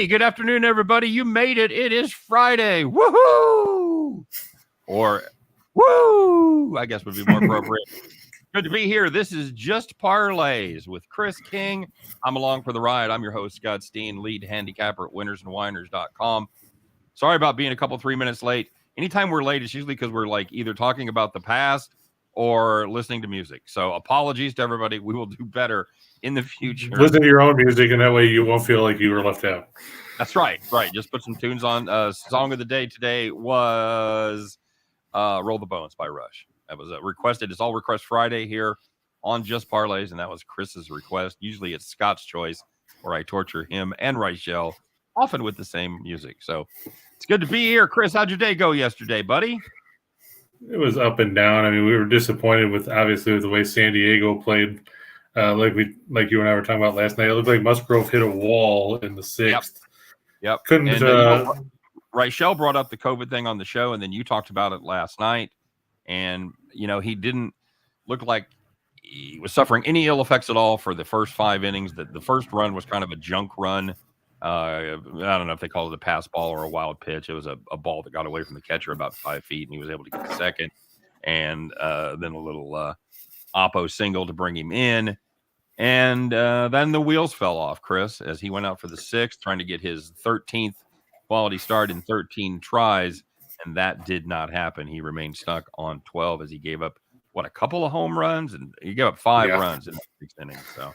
Hey, good afternoon, everybody. You made it. It is Friday. Woohoo! Or woo, I guess would be more appropriate. Good to be here. This is Just Parlays with Chris King. I'm along for the ride. I'm your host, Scott Steehn, lead handicapper at winnersandwhiners.com. Sorry about being a couple 3 minutes late. Anytime we're late, it's usually because we're like either talking about the past or listening to music. So apologies to everybody. We will do better in the future. Listen to your own music, and that way you won't feel like you were left out. That's right. Right. Just put some tunes on. Song of the day today was Roll the Bones by Rush. That was requested. It's all Request Friday here on Just Parlays, and that was Chris's request. Usually it's Scott's choice, where I torture him and Rachel, often with the same music. So it's good to be here. Chris, how'd your day go yesterday, buddy? It was up and down. I mean, we were disappointed with the way San Diego played. Like you and I were talking about last night. It looked like Musgrove hit a wall in the sixth. Yep. Couldn't. And, Rachel brought up the COVID thing on the show, and then you talked about it last night. And, he didn't look like he was suffering any ill effects at all for the first 5 innings. The first run was kind of a junk run. I don't know if they call it a pass ball or a wild pitch. It was a ball that got away from the catcher about 5 feet, and he was able to get the second. And then a little oppo single to bring him in. And then the wheels fell off, Chris, as he went out for the sixth, trying to get his 13th quality start in 13 tries. And that did not happen. He remained stuck on 12 as he gave up, a couple of home runs? And he gave up 5 runs in the 6th inning. So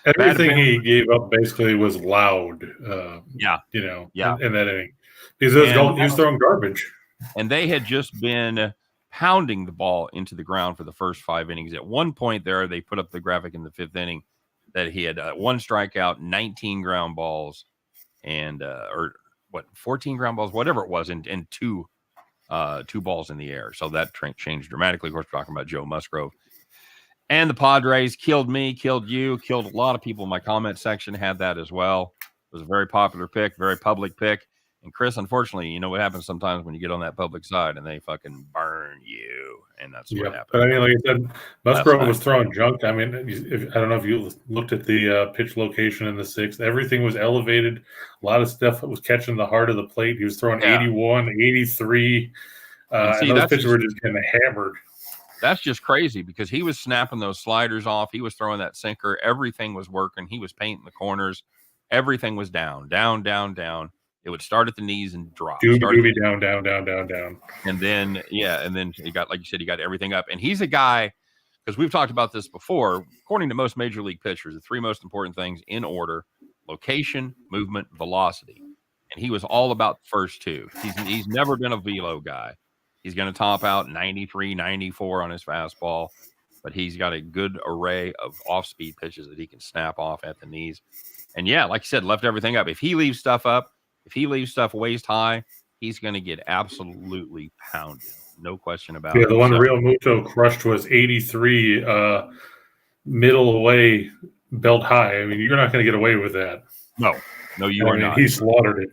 everything he gave up basically was loud. In that inning. Because he was throwing garbage. And they had just been pounding the ball into the ground for the first 5 innings. At one point there, they put up the graphic in the 5th inning that he had 1 strikeout, 19 ground balls, and 14 ground balls, whatever it was, and two balls in the air. So that changed dramatically. Of course, we're talking about Joe Musgrove. And the Padres killed me, killed you, killed a lot of people in my comment section, had that as well. It was a very popular pick, very public pick. And Chris, unfortunately, you know what happens sometimes when you get on that public side and they fucking burn you. And that's what happened. But I mean, like I said, Musgrove was throwing junk. I mean, I don't know if you looked at the pitch location in the 6th. Everything was elevated. A lot of stuff was catching the heart of the plate. He was throwing 81, 83. And those pitches were just getting hammered. That's just crazy because he was snapping those sliders off. He was throwing that sinker. Everything was working. He was painting the corners. Everything was down. It would start at the knees and drop. Doobie, down. And then he got, like you said, he got everything up. And he's a guy, because we've talked about this before, according to most major league pitchers, the 3 most important things in order: location, movement, velocity. And he was all about the first 2. He's never been a velo guy. He's going to top out 93, 94 on his fastball, but he's got a good array of off-speed pitches that he can snap off at the knees. And like you said, left everything up. If he leaves stuff up, if he leaves stuff waist high, he's going to get absolutely pounded. No question about it. Yeah, the one Real Muto crushed was 83 middle away, belt high. I mean, you're not going to get away with that. No, you are not. He slaughtered it.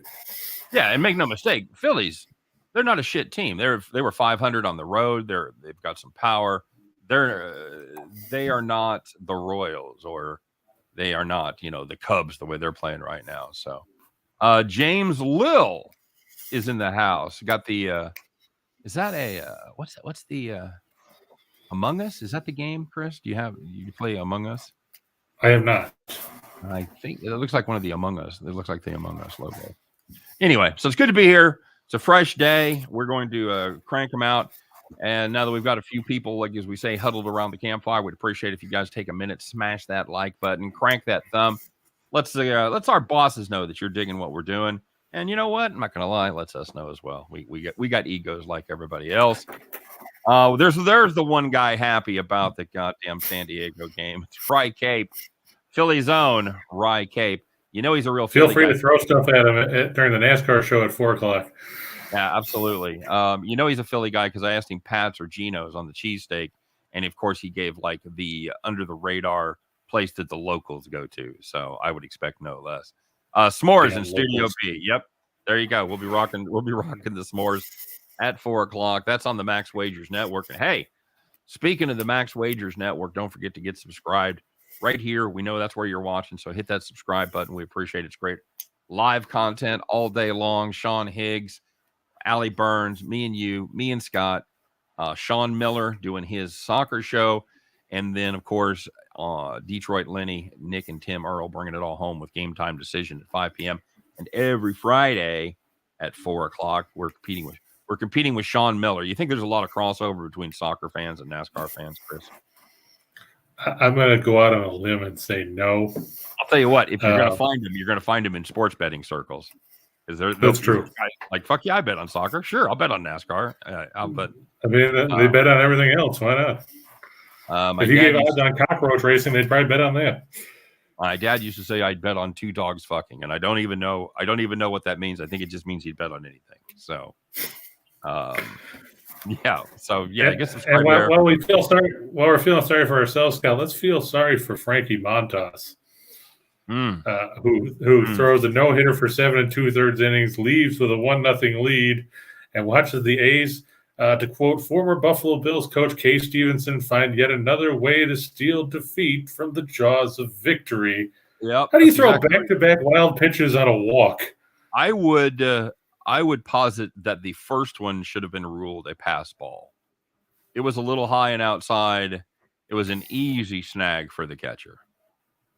Yeah, and make no mistake, Phillies, they're not a shit team. They were 500 on the road. They've got some power. They are not the Royals, or they are not, the Cubs the way they're playing right now. So James Lill is in the house. Got the is that a what's the Among Us? Is that the game, Chris? Do you play Among Us? I have not. I think it looks like one of the Among Us. It looks like the Among Us logo. Anyway, so it's good to be here. It's a fresh day. We're going to crank them out. And now that we've got a few people, like as we say, huddled around the campfire, we'd appreciate if you guys take a minute, smash that like button, crank that thumb. Let's our bosses know that you're digging what we're doing. And you know what? I'm not going to lie. Lets us know as well. We got egos like everybody else. There's the one guy happy about the goddamn San Diego game. It's Rye Cape, Philly's own Rye Cape. He's a real Philly Feel free guy. to throw stuff at him during the NASCAR show at 4:00. Yeah, absolutely. He's a Philly guy because I asked him Pat's or Geno's on the cheesesteak. And of course he gave like the under the radar place that the locals go to. So I would expect no less. S'mores in Studio B. Yep. There you go. We'll be rocking the s'mores at 4:00. That's on the Max Wagers Network. And hey, speaking of the Max Wagers Network, don't forget to get subscribed right here. We know that's where you're watching. So hit that subscribe button. We appreciate it. It's great. live content all day long. Sean Higgs, Allie Burns, me and you, me and Scott, Sean Miller doing his soccer show. And then, of course, Detroit Lenny, Nick, and Tim Earl bringing it all home with Game Time Decision at 5 p.m. And every Friday at 4 o'clock, we're competing with Sean Miller. You think there's a lot of crossover between soccer fans and NASCAR fans, Chris? I'm going to go out on a limb and say no. I'll tell you what, if you're going to find him, you're going to find him in sports betting circles. That's true. Like, fuck yeah, I bet on soccer. Sure, I'll bet on NASCAR. I'll bet. I mean, they bet on everything else. Why not? If you gave odds on cockroach racing, they'd probably bet on that. My dad used to say I'd bet on two dogs fucking, and I don't even know what that means. I think it just means he'd bet on anything. So, yeah. So yeah, I guess it's right there. While we're feeling sorry for ourselves, Scott, let's feel sorry for Frankie Montas. Who throws a no-hitter for 7 2/3 innings, leaves with a 1-0 lead, and watches the A's, to quote former Buffalo Bills coach Kay Stevenson, find yet another way to steal defeat from the jaws of victory. Yep. How do you throw back-to-back wild pitches on a walk? I would posit that the first one should have been ruled a pass ball. It was a little high and outside. It was an easy snag for the catcher.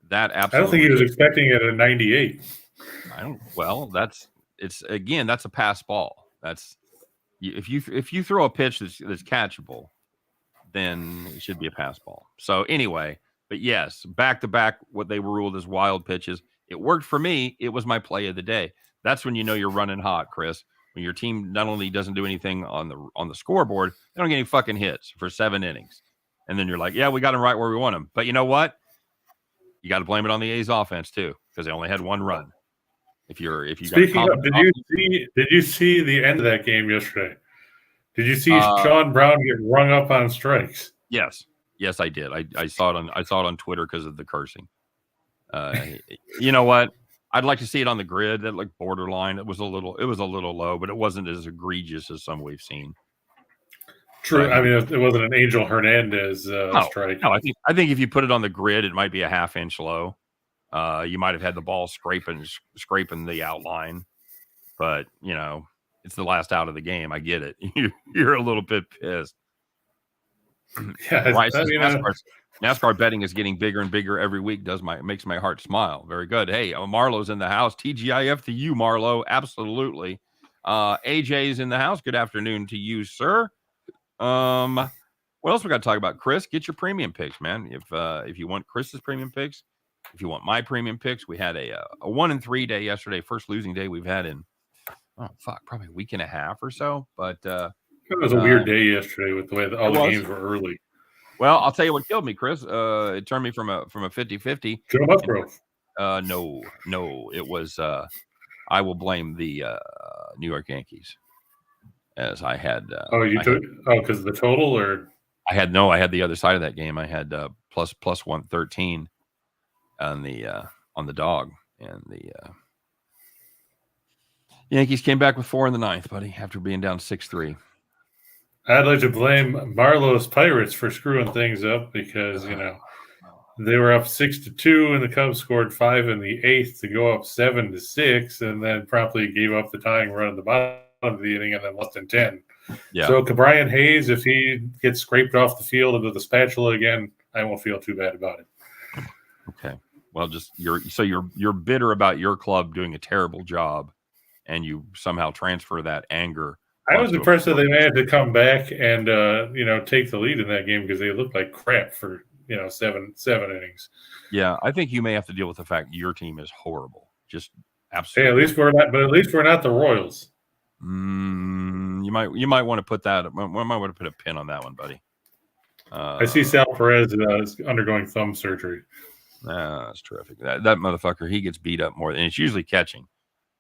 That absolutely. I don't think he was expecting it at 98. That's a pass ball. That's if you throw a pitch that's catchable, then it should be a pass ball. So anyway, but yes, back to back, what they were ruled as wild pitches. It worked for me. It was my play of the day. That's when you know you're running hot, Chris. When your team not only doesn't do anything on the scoreboard, they don't get any fucking hits for 7 innings, and then you're like, yeah, we got them right where we want them. But you know what? You got to blame it on the A's offense too, because they only had one run. Speaking of, did you see the end of that game yesterday? Did you see Sean Brown get rung up on strikes? Yes, I did. I saw it on Twitter because of the cursing. You know what? I'd like to see it on the grid. That looked borderline. It was a little low, but it wasn't as egregious as some we've seen. True. I mean, it wasn't an Angel Hernandez strike. No, I think if you put it on the grid, it might be a half-inch low. You might have had the ball scraping the outline, but you know, it's the last out of the game. I get it. You're a little bit pissed. Yeah, right. NASCAR betting is getting bigger and bigger every week. Makes my heart smile. Very good. Hey, Marlo's in the house. TGIF to you, Marlo. Absolutely. AJ's in the house. Good afternoon to you, sir. What else we got to talk about? Chris, get your premium picks, man. If you want Chris's premium picks, if you want my premium picks, we had a 1-3 day yesterday, first losing day we've had in probably a week and a half or so. But it was a weird day yesterday with the way all the games were early. Well, I'll tell you what killed me, Chris. It turned me from a 50-50. Joe Musgrove. No, it was. I will blame the New York Yankees, as I had. Because of the total, or I had the other side of that game. I had plus 113 on the dog, and the Yankees came back with 4 in the ninth, buddy, after being down 6-3. I'd like to blame Marlo's Pirates for screwing things up because, they were up 6-2 and the Cubs scored 5 in the 8th to go up 7-6 and then promptly gave up the tying run at the bottom of the inning and then less than 10. Yeah. So Cabrian Hayes, if he gets scraped off the field into the spatula again, I won't feel too bad about it. Okay. Well, you're bitter about your club doing a terrible job and you somehow transfer that anger. I was impressed that they managed to come back and take the lead in that game because they looked like crap for seven innings. Yeah, I think you may have to deal with the fact your team is horrible. Just absolutely. Hey, at least we're not the Royals. You might want to put that. Might want to put a pin on that one, buddy. I see Sal Perez is undergoing thumb surgery. That's terrific. That motherfucker, he gets beat up more, and it's usually catching.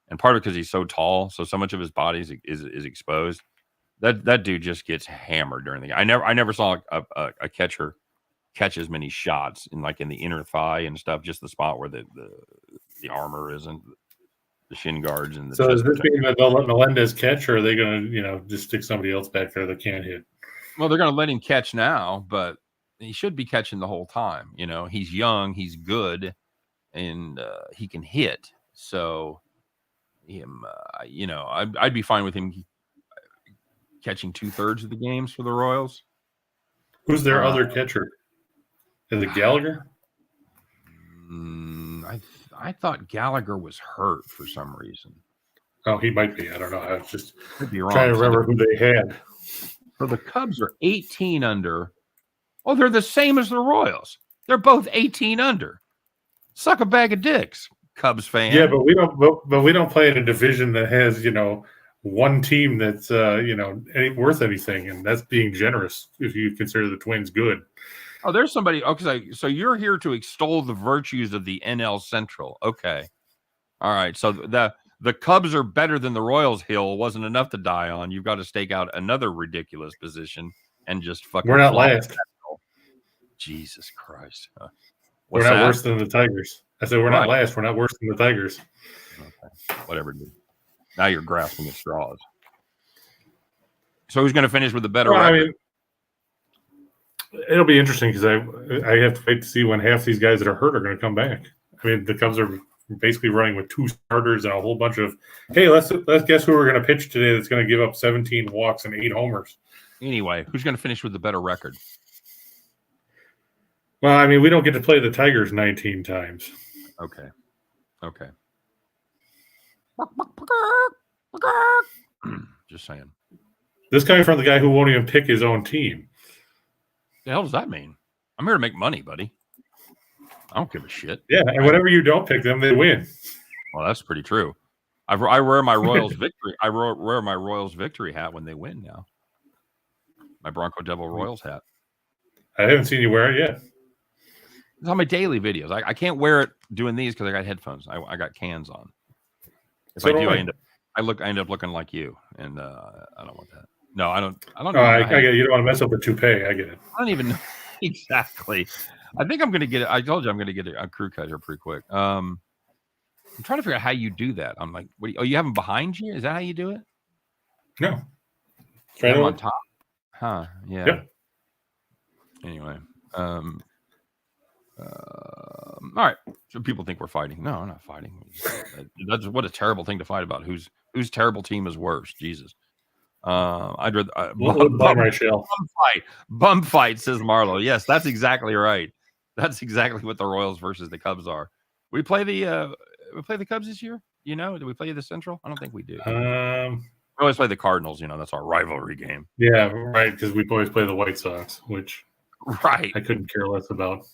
And part of it because he's so tall, so much of his body is exposed. That dude just gets hammered during the game. I never saw a catcher catch as many shots in the inner thigh and stuff, just the spot where the armor isn't, the shin guards and the. So does this mean that they'll let Melendez catch, or are they going to just stick somebody else back there that can't hit? Well, they're going to let him catch now, but he should be catching the whole time. He's young, he's good, and he can hit. So him. I'd be fine with him catching 2/3 of the games for the Royals. Who's their other catcher? Is it Gallagher? I thought Gallagher was hurt for some reason. Oh, he might be. I don't know. I was just Could be wrong. Trying to remember who they had. So the Cubs are 18 under. Oh, they're the same as the Royals. They're both 18 under. Suck a bag of dicks, Cubs fan. Yeah, but we don't. But we don't play in a division that has one team that's worth anything, and that's being generous if you consider the Twins good. Oh, there's somebody. Okay, so you're here to extol the virtues of the NL Central. Okay, all right. So the Cubs are better than the Royals. Hill wasn't enough to die on. You've got to stake out another ridiculous position and just fucking. We're not last. Jesus Christ. We're not worse than the Tigers. I said we're not last. We're not worse than the Tigers. Okay. Whatever, dude. Now you're grasping at straws. So who's going to finish with a better record? I mean, it'll be interesting because I have to wait to see when half these guys that are hurt are going to come back. I mean, the Cubs are basically running with 2 starters and a whole bunch of, hey, let's guess who we're going to pitch today that's going to give up 17 walks and 8 homers. Anyway, who's going to finish with the better record? Well, I mean, we don't get to play the Tigers 19 times. Okay. Just saying. This coming from the guy who won't even pick his own team. The hell does that mean? I'm here to make money, buddy. I don't give a shit. Yeah, and whenever you don't pick them, they win. Well, that's pretty true. I wear my Royals victory. I wear my Royals victory hat when they win now. My Bronco Devil Royals hat. I haven't seen you wear it yet. It's on my daily videos. I can't wear it doing these because I got headphones. I got cans on. If I do, I end up looking like you, and I don't want that. No, I don't. I get it. You don't want to mess up the toupee. I get it. I don't even know exactly. I think I'm going to get it. I told you I'm going to get a crew cut here pretty quick. I'm trying to figure out how you do that. I'm like, you have them behind you? Is that how you do it? No. Straight on top. Huh? Yeah. Yep. Anyway. All right. So people think we're fighting. No, we're not fighting. That's what a terrible thing to fight about. Whose terrible team is worse? Jesus. I'd rather bum fight, says Marlo. Yes, that's exactly right. That's exactly what the Royals versus the Cubs are. We play the Cubs this year. Do we play the Central? I don't think we do. We always play the Cardinals. That's our rivalry game. Yeah, right. Because we always play the White Sox, which I couldn't care less about.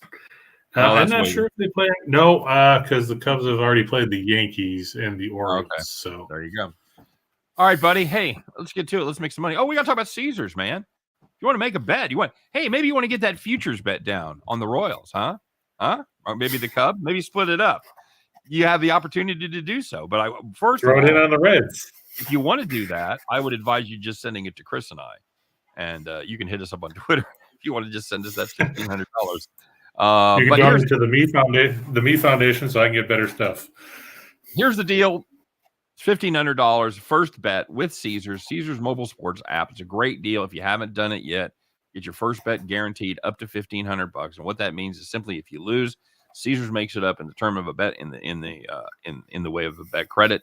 I'm not sure if they play. No, because the Cubs have already played the Yankees and the Orioles. Okay. So there you go. All right, buddy. Hey, let's get to it. Let's make some money. Oh, we got to talk about Caesars, man. You want to make a bet? Maybe you want to get that futures bet down on the Royals, huh? Or maybe the Cubs. Maybe split it up. You have the opportunity to do so. But first throw it in on the Reds. If you want to do that, I would advise you just sending it to Chris and I, and you can hit us up on Twitter if you want to just send us that $1,500. You can donate to the Me Foundation, so I can get better stuff. Here's the deal. It's $1,500 first bet with Caesars mobile sports app. It's a great deal. If you haven't done it yet, get your first bet guaranteed up to $1,500. And what that means is simply if you lose, Caesars makes it up in the term of a bet in the way of a bet credit.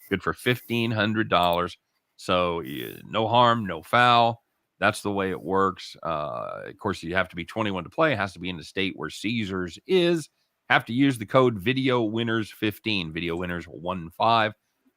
Good for $1,500. So no harm, no foul. That's the way it works. Of course, you have to be 21 to play. It has to be in the state where Caesars is. Have to use the code VideoWinners15, VideoWinners15.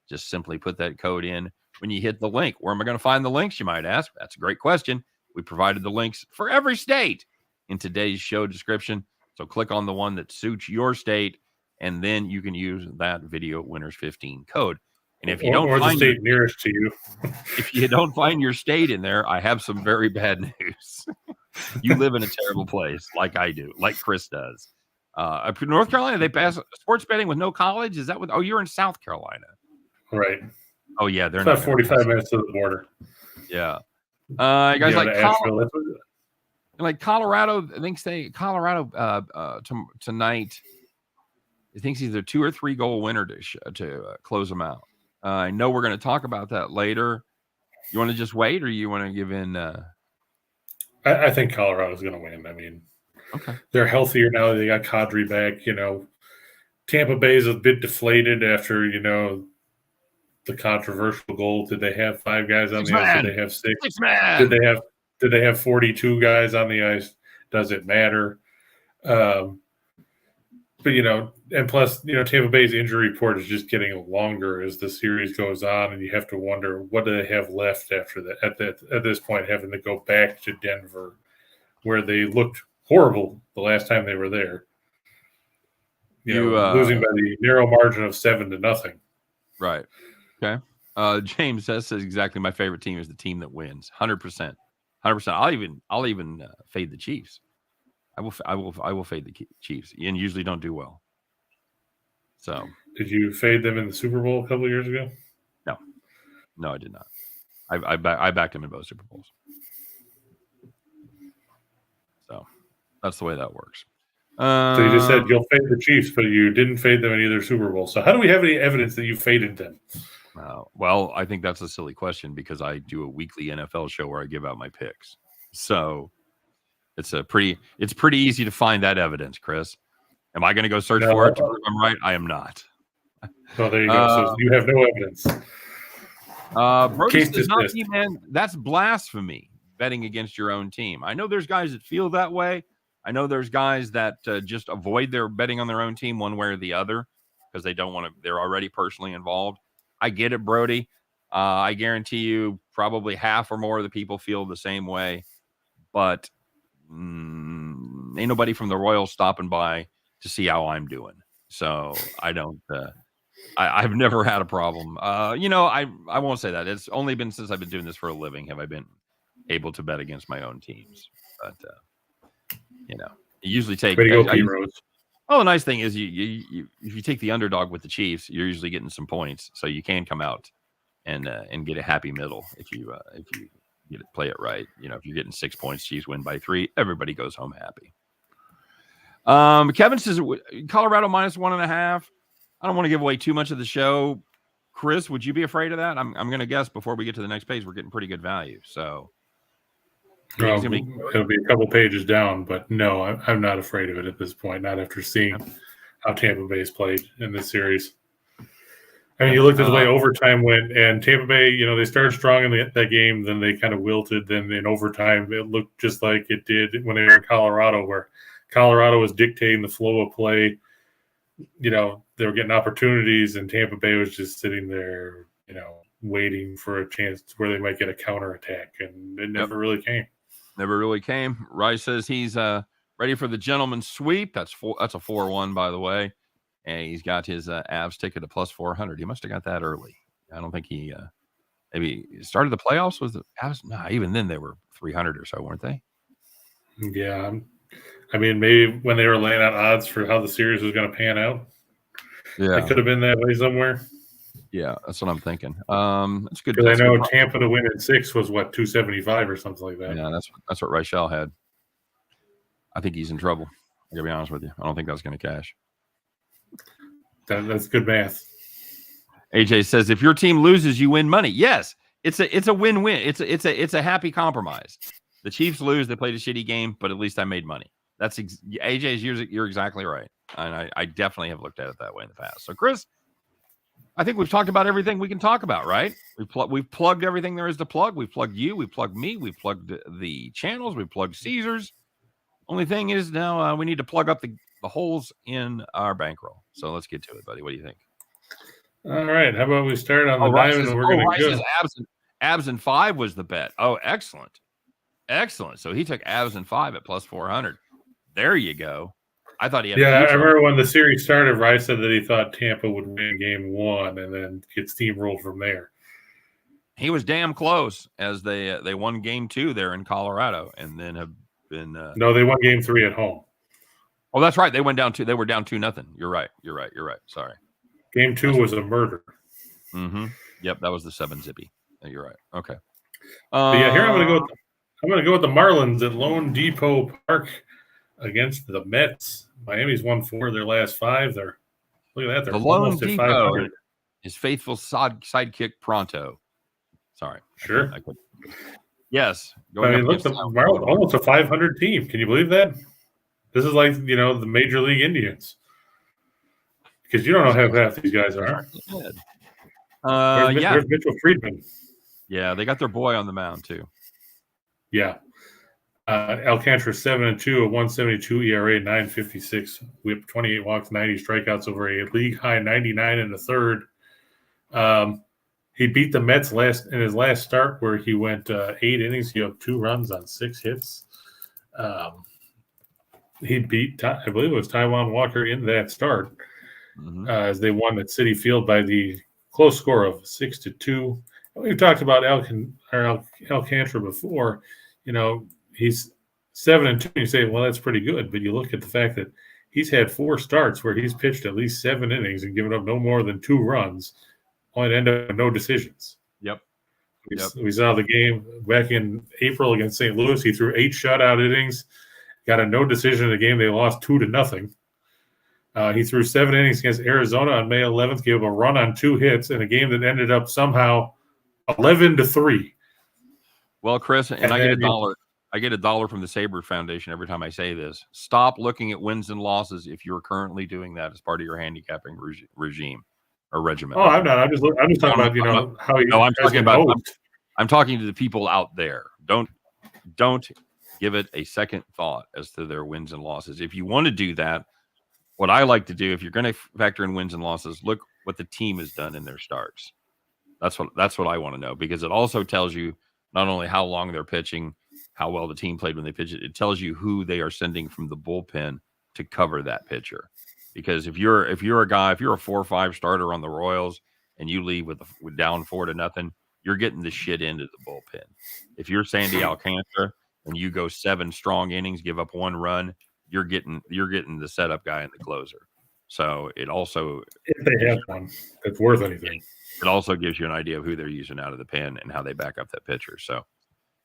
Just simply put that code in when you hit the link. Where am I going to find the links, you might ask? That's a great question. We provided the links for every state in today's show description. So click on the one that suits your state, and then you can use that VideoWinners15 code. And if you don't find the state nearest to you, if you don't find your state in there, I have some very bad news. You live in a terrible place, like I do, like Chris does. North Carolina, they pass sports betting with no college. Is that what? Oh, you're in South Carolina, right? Oh yeah, they're about 45 minutes to the border. Yeah, guys like Colorado. I think Colorado tonight. I think it's either 2 or 3 goal winner to close them out. I know we're going to talk about that later. You want to just wait, or you want to give in? I think Colorado's going to win. I mean, okay, they're healthier now. They got Kadri back. Tampa Bay is a bit deflated after the controversial goal. Did they have 5 guys on the ice? Did they have 6? 6 man. Did they have 42 guys on the ice? Does it matter? But, and plus, Tampa Bay's injury report is just getting longer as the series goes on, and you have to wonder, what do they have left after that? At this point, having to go back to Denver, where they looked horrible the last time they were there. Losing by the narrow margin of 7-0. Right. Okay. James says exactly my favorite team is the team that wins. 100%. 100%. I'll even fade the Chiefs. I will fade the Chiefs, and usually don't do well. So, did you fade them in the Super Bowl a couple of years ago? No, I did not. I backed them in both Super Bowls. So that's the way that works. So you just said you'll fade the Chiefs, but you didn't fade them in either Super Bowl. So how do we have any evidence that you faded them? Well, I think that's a silly question because I do a weekly NFL show where I give out my picks. So it's pretty easy to find that evidence, Chris. Am I going to go search for it to prove I'm right? I am not. So there you go. So you have no evidence. Brody says, not me, man. That's blasphemy, betting against your own team. I know there's guys that feel that way. I know there's guys that just avoid their betting on their own team one way or the other because they don't want to. They're already personally involved. I get it, Brody. I guarantee you probably half or more of the people feel the same way. But ain't nobody from the Royals stopping by to see how I'm doing. So I don't. I've never had a problem. I won't say that. It's only been since I've been doing this for a living have I been able to bet against my own teams. But you usually take. The nice thing is you if you take the underdog with the Chiefs, you're usually getting some points, so you can come out and get a happy middle if you play it right. If you're getting 6 points, Chiefs win by 3, everybody goes home happy. Kevin says Colorado -1.5. I don't want to give away too much of the show. Chris, would you be afraid of that? I'm going to guess before we get to the next page, we're getting pretty good value. So it'll be a couple pages down, but no, I'm not afraid of it at this point. Not after seeing how Tampa Bay's played in this series. I mean, you looked at the way overtime went, and Tampa Bay, they started strong in that game, then they kind of wilted. Then in overtime, it looked just like it did when they were in Colorado, where Colorado was dictating the flow of play. They were getting opportunities, and Tampa Bay was just sitting there, waiting for a chance where they might get a counterattack, and it never really came. Never really came. Rice says he's ready for the gentleman's sweep. That's a 4-1, by the way. And he's got his Avs ticket at +400. He must have got that early. I don't think he maybe started the playoffs with the Avs. No, even then they were 300 or so, weren't they? Yeah. I mean, maybe when they were laying out odds for how the series was going to pan out. Yeah. It could have been that way somewhere. Yeah, that's what I'm thinking. That's good. Because I know Tampa to win at 6 was 275 or something like that. Yeah, that's what Reichel had. I think he's in trouble. I gotta be honest with you. I don't think that's going to cash. That's good math. AJ says if your team loses, you win money. Yes, it's a win-win. It's a happy compromise. The Chiefs lose, they played a shitty game, but at least I made money. That's AJ's. You're exactly right, and I definitely have looked at it that way in the past. So, Chris, I think we've talked about everything we can talk about, right? We've plugged everything there is to plug. We've plugged you. We've plugged me. We've plugged the channels. We've plugged Caesars. Only thing is now we need to plug up the holes in our bankroll. So let's get to it, buddy. What do you think? All right. How about we start on the diamond and we're going to go. Abs and 5 was the bet. Oh, excellent. Excellent. So he took Abs and 5 at +400. There you go. I thought he had. Yeah, I remember when the series started, Rice said that he thought Tampa would win game 1 and then get steamrolled from there. He was damn close as they won game 2 there in Colorado and then have been. No, they won game 3 at home. Oh, that's right. They went down 2. They were down 2-0. You're right. Sorry. Game 2 was a murder. Mm-hmm. Yep, that was the 7-zippy. You're right. Okay. Yeah, here I'm going to go with the Marlins at Lone Depot Park against the Mets. Miami's won 4 of their last 5. Look at that. They're almost at 500. His faithful sidekick Pronto. Sorry. Sure. Yes. Look, the Marlins almost a 500 team. Can you believe that? This is like, the Major League Indians. Because you don't know how half these guys are. Where's Mitchell Friedman? Yeah, they got their boy on the mound too. Yeah. Alcantara 7-2, a 1.72 ERA, 9.56 WHIP, 28 walks, 90 strikeouts over a league high 99 in the third. He beat the Mets in his last start, where he went 8 innings. He had 2 runs on 6 hits. He beat, I believe it was Taijuan Walker in that start, as they won at Citi Field by the close score of 6-2. We've talked about Alcantara before. He's 7-2. You say, well, that's pretty good. But you look at the fact that he's had 4 starts where he's pitched at least 7 innings and given up no more than 2 runs, only to end up with no decisions. Yep. We saw the game back in April against St. Louis. He threw 8 shutout innings, got a no decision in a game they lost 2-0. He threw 7 innings against Arizona on May 11th, gave up a run on 2 hits in a game that ended up somehow 11-3. Well, Chris, and I get $1. I get $1 from the Sabre Foundation every time I say this. Stop looking at wins and losses if you're currently doing that as part of your handicapping regime or regimen. Oh, I'm not. I'm just talking about how you. No, I'm talking about. I'm talking to the people out there. Don't give it a second thought as to their wins and losses. If you want to do that, what I like to do, if you're going to factor in wins and losses, look what the team has done in their starts. That's what I want to know, because it also tells you not only how long they're pitching, how well the team played when they pitch it. It tells you who they are sending from the bullpen to cover that pitcher. Because if you're a 4 or 5 starter on the Royals and you leave with down 4-0, you're getting the shit into the bullpen. If you're Sandy Alcantara and you go 7 strong innings, give up 1 run, you're getting the setup guy and the closer. So it also, if they have one that's worth anything, it also gives you an idea of who they're using out of the pen and how they back up that pitcher. So,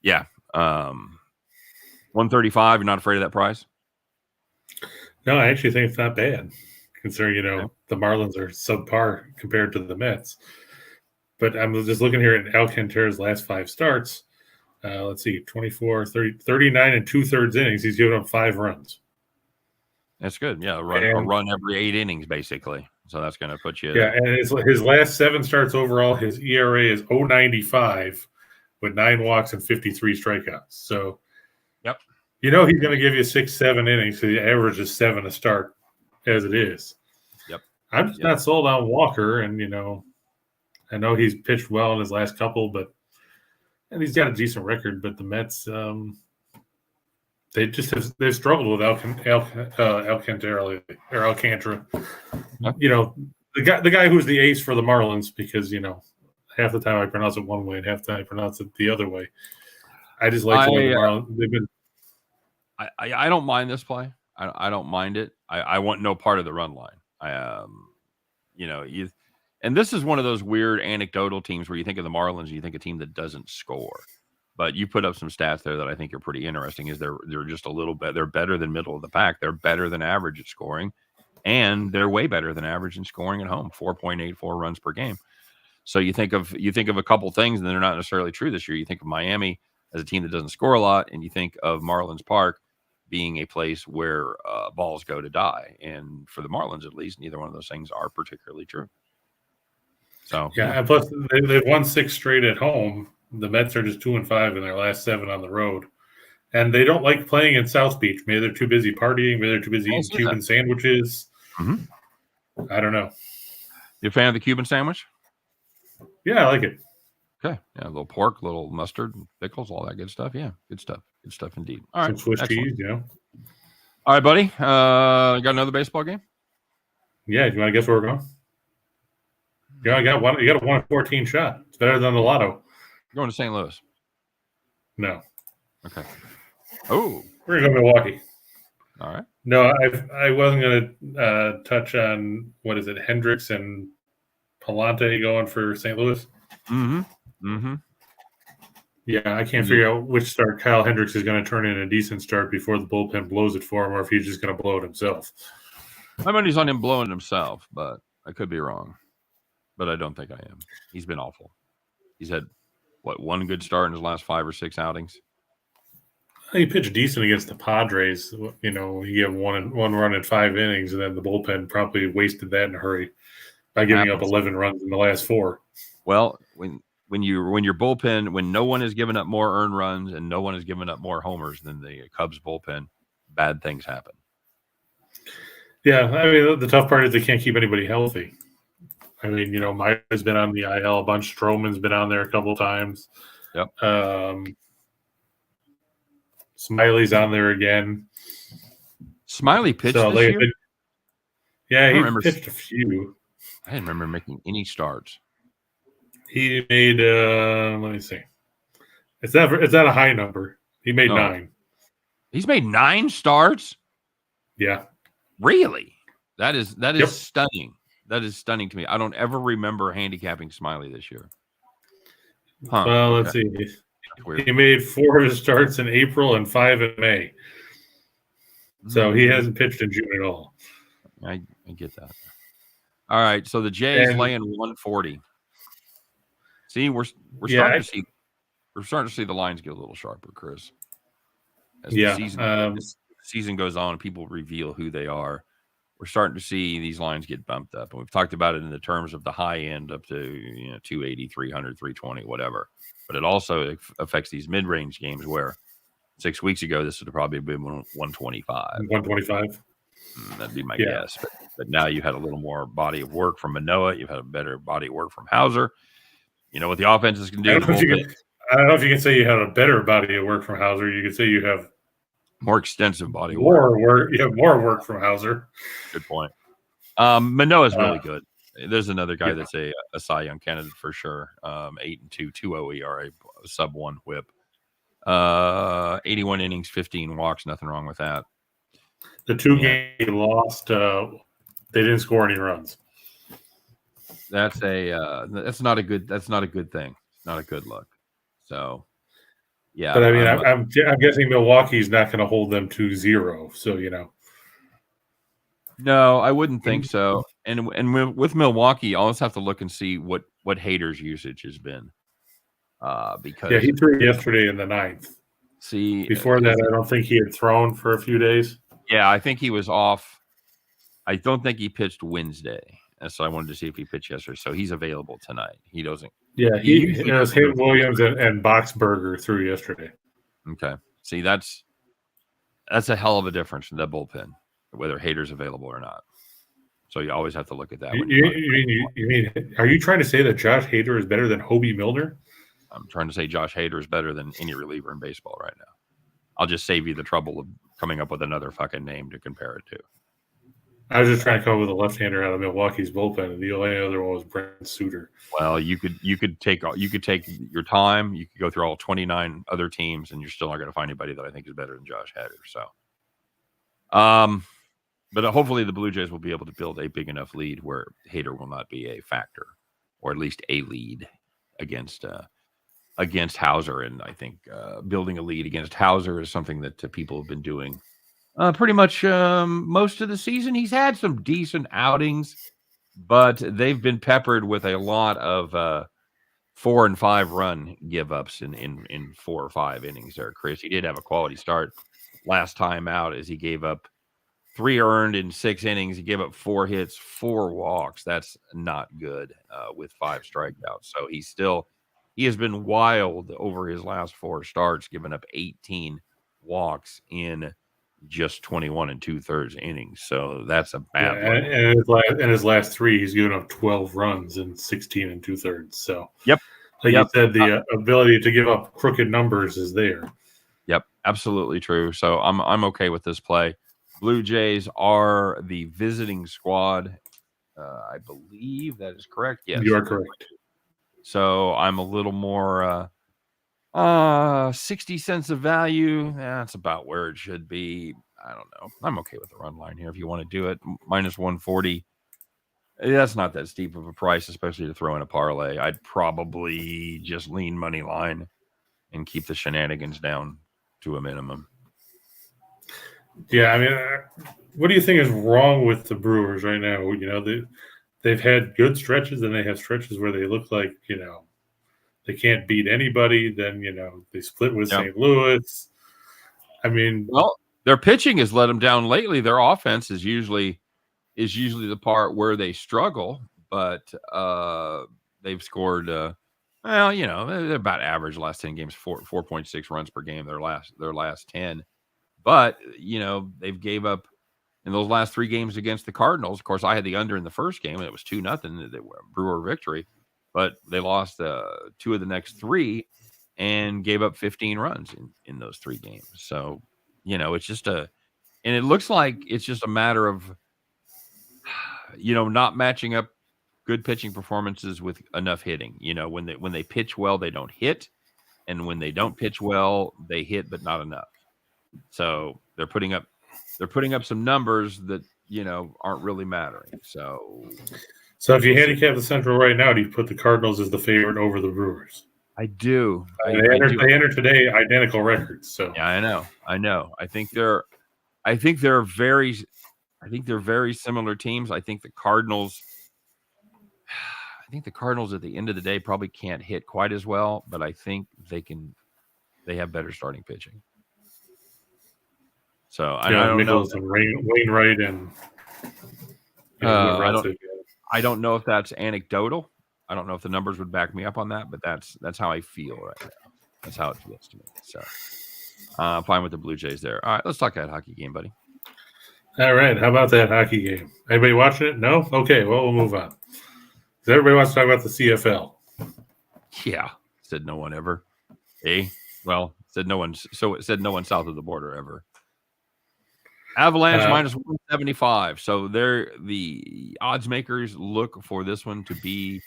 yeah, 135. You're not afraid of that price? No, I actually think it's not bad, considering the Marlins are subpar compared to the Mets. But I'm just looking here at Alcantara's last 5 starts. Let's see, 24, 30, 39 and 2/3 innings. He's given up 5 runs. That's good. Yeah, a run every 8 innings, basically. So that's going to put you. Yeah, and his last 7 starts overall, his ERA is 0.95 with 9 walks and 53 strikeouts. So, yep. He's going to give you 6-7 innings. So the average is 7 a start, as it is. Yep. I'm just not sold on Walker, and I know he's pitched well in his last couple, and he's got a decent record. But the Mets, they've struggled with Alcantara. The guy who's the ace for the Marlins, because half the time I pronounce it one way and half the time I pronounce it the other way. I just like the way the Marlins. They've been. I don't mind this play. I don't mind it. I want no part of the run line. And this is one of those weird anecdotal teams where you think of the Marlins and you think a team that doesn't score. But you put up some stats there that I think are pretty interesting. Is they're just a little bit. They're better than middle of the pack. They're better than average at scoring, and they're way better than average in scoring at home. 4.84 runs per game. So you think of a couple things, and they're not necessarily true this year. You think of Miami as a team that doesn't score a lot, and you think of Marlins Park being a place where balls go to die. And for the Marlins, at least, neither one of those things are particularly true. So yeah. And plus they've won 6 straight at home. The Mets are just 2-5 in their last 7 on the road, and they don't like playing in South Beach. Maybe they're too busy partying. Maybe they're too busy eating Cuban sandwiches. Mm-hmm. I don't know. You a fan of the Cuban sandwich? Yeah, I like it. Okay, yeah, a little pork, a little mustard, pickles, all that good stuff. Yeah, good stuff indeed. All right, some Swiss cheese, All right, buddy. Got another baseball game? Yeah. Do you want to guess where we're going? Yeah, I got one. You got a 1-14 shot. It's better than the lotto. Going to St. Louis? No. Okay. Oh, we're gonna go to Milwaukee. All right. No, I wasn't gonna touch on what is it, Hendricks and Palante going for St. Louis. Mm-hmm. Yeah, I can't figure out which start Kyle Hendricks is going to turn in a decent start before the bullpen blows it for him, or if he's just going to blow it himself. My money's on him blowing himself, but I could be wrong. But I don't think I am. He's been awful. He's had, one good start in his last 5 or 6 outings? He pitched decent against the Padres. He gave one run in 5 innings, and then the bullpen probably wasted that in a hurry. by giving up 11 runs in the last 4. Well, when your bullpen, when no one has given up more earned runs and no one has given up more homers than the Cubs bullpen, bad things happen. Yeah, I mean, the tough part is they can't keep anybody healthy. I mean, Mike has been on the IL a bunch. Stroman's been on there a couple of times. Yep. Smiley's on there again. Smiley pitched this year? Yeah, he pitched a few. I didn't remember making any starts. He made, let me see. It's not a high number. He made 9. He's made 9 starts? Yeah. Really? That is stunning. That is stunning to me. I don't ever remember handicapping Smiley this year. Huh, well, let's see. He made 4 of his starts in April and 5 in May. So he hasn't pitched in June at all. I get that. All right, so the Jays laying 140. See, we're starting to see the lines get a little sharper, Chris. As the season goes on and people reveal who they are, we're starting to see these lines get bumped up. And we've talked about it in the terms of the high end up to 280, 300, 320, whatever. But it also affects these mid-range games where 6 weeks ago this would have probably been 125. 125? That'd be my guess. But now you had a little more body of work from Manoah. You've had a better body of work from Hauser. You know what the offenses can do. I don't know if you can say you had a better body of work from Hauser. You could say you have more extensive body of work. You have more work from Hauser. Good point. Manoah's really good. There's another guy that's a Cy Young candidate for sure. 8-2, 2.0 ERA, sub-1 WHIP. 81 innings, 15 walks. Nothing wrong with that. The 2 games he lost, they didn't score any runs. That's not a good thing. It's not a good look. So, yeah. But I mean, I'm guessing Milwaukee's not going to hold them to 0. So No, I wouldn't think so. And with Milwaukee, you always have to look and see what Hader's usage has been. Because he threw yesterday in the 9th. See, before that, I don't think he had thrown for a few days. Yeah, I think he was off. I don't think he pitched Wednesday. And so I wanted to see if he pitched yesterday. So he's available tonight. He doesn't. Yeah, it was Hayden Williams and Boxberger threw yesterday. Okay. See, that's a hell of a difference in the bullpen, whether Hader's available or not. So you always have to look at that. You mean, are you trying to say that Josh Hader is better than Hobie Milner? I'm trying to say Josh Hader is better than any reliever in baseball right now. I'll just save you the trouble of coming up with another fucking name to compare it to. I was just trying to come up with a left-hander out of Milwaukee's bullpen, and the only other one was Brent Suter. Well, you could take your time. You could go through all 29 other teams, and you're still not going to find anybody that I think is better than Josh Hader. So, but hopefully the Blue Jays will be able to build a big enough lead where Hader will not be a factor, or at least a lead against Hauser. And I think building a lead against Hauser is something that people have been doing pretty much most of the season. He's had some decent outings, but they've been peppered with a lot of 4 and 5 run give ups in 4 or 5 innings there, Chris. He did have a quality start last time out as he gave up 3 earned in 6 innings. He gave up 4 hits, 4 walks. That's not good with 5 strikeouts. So he has been wild over his last 4 starts, giving up 18 walks in just 21 2/3 innings. So that's a bad one. And in his last 3, he's given up 12 runs in 16 2/3. So you said, the ability to give up crooked numbers is there. Yep, absolutely true. So I'm okay with this play. Blue Jays are the visiting squad. I believe that is correct. Yes, you are correct. So I'm a little more 60 cents of value. That's about where it should be. I don't know. I'm okay with the run line here if you want to do it. Minus 140. That's not that steep of a price, especially to throw in a parlay. I'd probably just lean money line and keep the shenanigans down to a minimum. Yeah, I mean, what do you think is wrong with the Brewers right now? They've had good stretches, and they have stretches where they look like, they can't beat anybody. Then, they split with St. Louis. I mean, well, their pitching has let them down lately. Their offense is usually the part where they struggle. but they've scored. Well, they're about average the last 10 games, 4.6 runs per game. Their last 10, but they've gave up in those last 3 games against the Cardinals. Of course, I had the under in the first game, and it was 2-0, the Brewer victory. But they lost 2 of the next 3 and gave up 15 runs in those 3 games. So, it's just and it looks like it's just a matter of, not matching up good pitching performances with enough hitting. When they pitch well, they don't hit. And when they don't pitch well, they hit, but not enough. So they're putting up some numbers that, aren't really mattering. So if you handicap the Central right now, do you put the Cardinals as the favorite over the Brewers? I do. They entered today identical records. So yeah, I know. I think they're very similar teams. I think the Cardinals at the end of the day probably can't hit quite as well, but I think they have better starting pitching. So I don't know. And Wainwright and I don't know if that's anecdotal. I don't know if the numbers would back me up on that, but that's how I feel right now. That's how it feels to me. So fine with the Blue Jays there. All right, let's talk that hockey game, buddy. All right, how about that hockey game? Anybody watching it? No? Okay, well, we'll move on. Because everybody wants to talk about the CFL. Yeah, said no one ever. Well, said no one. So it said no one south of the border ever. Avalanche minus 175. So the odds makers look for this one to be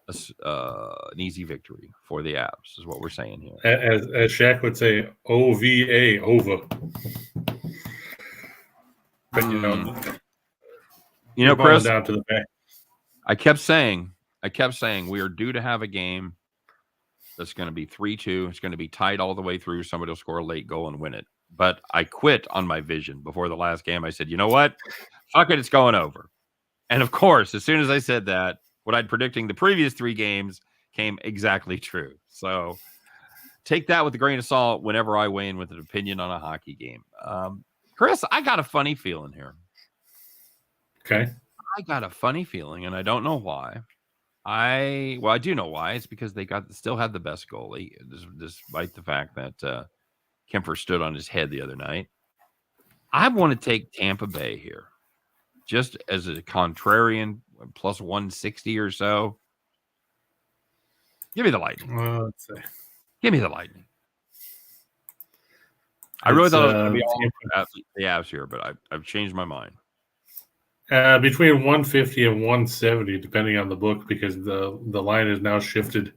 an easy victory for the Avs, is what we're saying here. As Shaq would say, OVA, over. But Chris, down to the back. I kept saying we are due to have a game that's going to be 3-2. It's going to be tight all the way through. Somebody will score a late goal and win it. But I quit on my vision before the last game. I said, you know what? Fuck it, it's going over. And of course, as soon as I said that, what I'd predicting the previous 3 games came exactly true. So take that with a grain of salt whenever I weigh in with an opinion on a hockey game. Chris, I got a funny feeling here. Okay. I got a funny feeling, and I don't know why. I do know why. It's because they still had the best goalie, despite the fact that Kemper stood on his head the other night. I want to take Tampa Bay here, just as a contrarian, plus 160 or so. Give me the Lightning. Let's see. Give me the Lightning. I really thought it was going to be all the Avs here, but I've changed my mind. Between 150 and 170, depending on the book, because the line is now shifted.